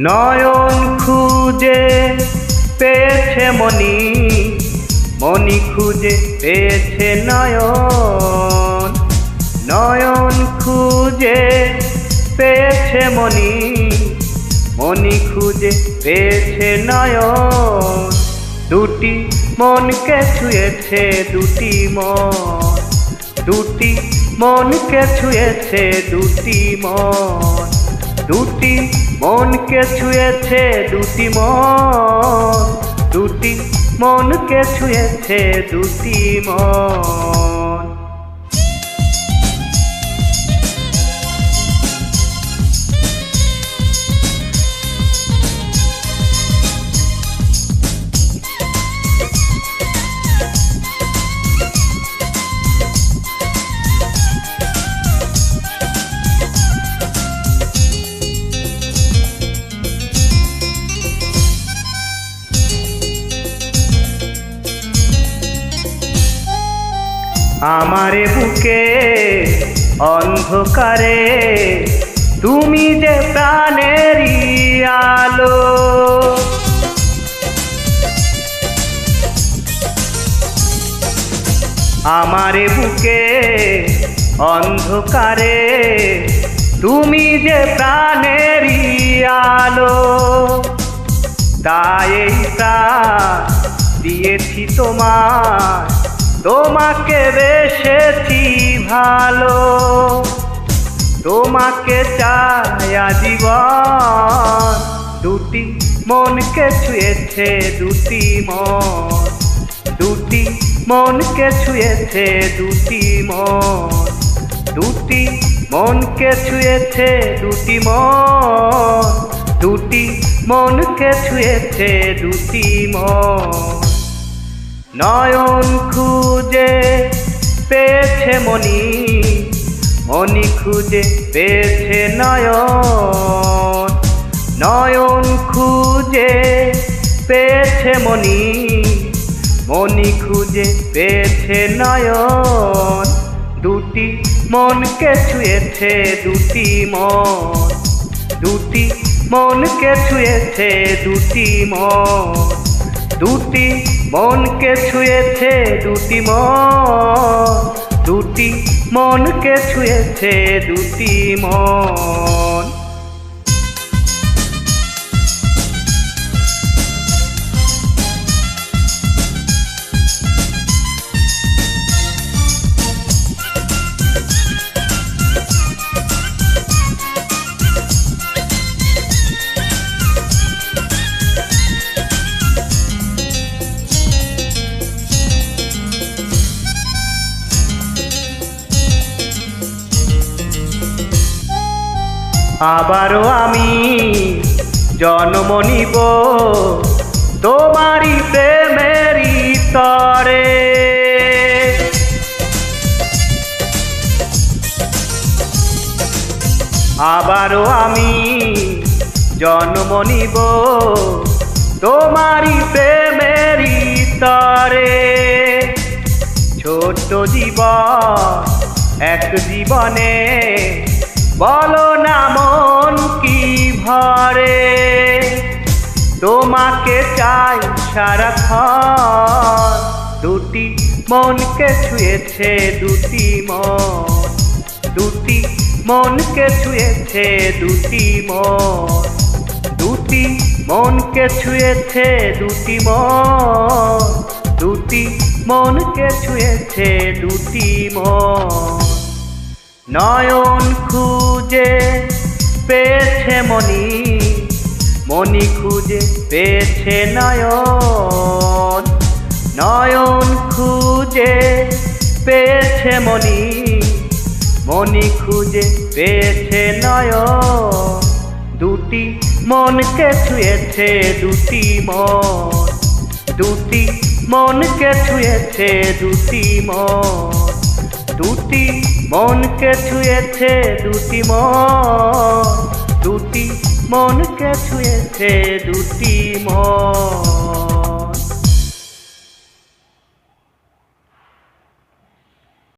নয়ন খুঁজে পেয়েছে মনি, মনি খুঁজে পেয়েছে নয়ন। নয়ন খুঁজে পেয়েছে মনি, মনি খুঁজে পেয়েছে নয়ন। দুটি মনকে ছুঁয়েছে দুটি মন, দুটি মনকে ছুঁয়েছে দুটি মন, দুটি মনকে ছুঁয়েছে দুটি মন, দুটি মনকে ছুঁয়েছে দুটি মন। আমারে বুকে অন্ধকারে তুমি যে প্রাণেরই আলো, আমারে বুকে অন্ধকারে তুমি যে প্রাণেরই আলো। তাই এই প্রাণ দিয়েছি তোমার, তোমাকে বেসেছি ভালো, তোমাকে চাই আজীবন। দুটি মনকে ছুঁয়েছে দুটি মন, দুটি মনকে ছুঁয়েছে দুটি মন, দুটি মনকে ছুঁয়েছে দুটি মন, দুটি মনকে ছুঁয়েছে দুটি মন। নয়ন খুঁজে পেয়েছে মনি, মনি খুঁজে পেয়েছে নয়ন। নয়ন খুঁজে পেয়েছে মনি, মনি খুঁজে পেয়েছে নয়ন। দুটি মনকে ছুঁয়েছে দুটি মন, দুটি মনকে ছুঁয়েছে দুটি মন, দুটি মনকে ছুঁয়েছে দুটি মন, দুটি মনকে ছুঁয়েছে দুটি মন। আবারও আমি জন্ম নিব তোমারই প্রেমেরই তরে, আবারও আমি জন্ম নিব তোমারই প্রেমেরই তরে। ছোট্ট জীবন এক জীবনে বলো না মন কি ভরে, তোমাকে চাই সারাক্ষণ। দুটি মনকে ছুঁয়েছে দুটি মন, দুটি মনকে ছুঁয়েছে দুটি মন, দুটি মনকে ছুঁয়েছে দুটি মন, দুটি মনকে ছুঁয়েছে দুটি মন। নয়ন খুঁজে পেয়েছে মনি, মনি খুঁজে পেয়েছে নয়ন। নয়ন খুঁজে পেয়েছে মনি, মনি খুঁজে পেয়েছে নয়ন। দুটি মনকে ছুঁয়েছে দুটি মন, দুটি মনকে ছুঁয়েছে দুটি মন, দুটি মনকে ছুঁয়েছে দুটি মন, দুটি মনকে ছুঁয়েছে দুটি মন।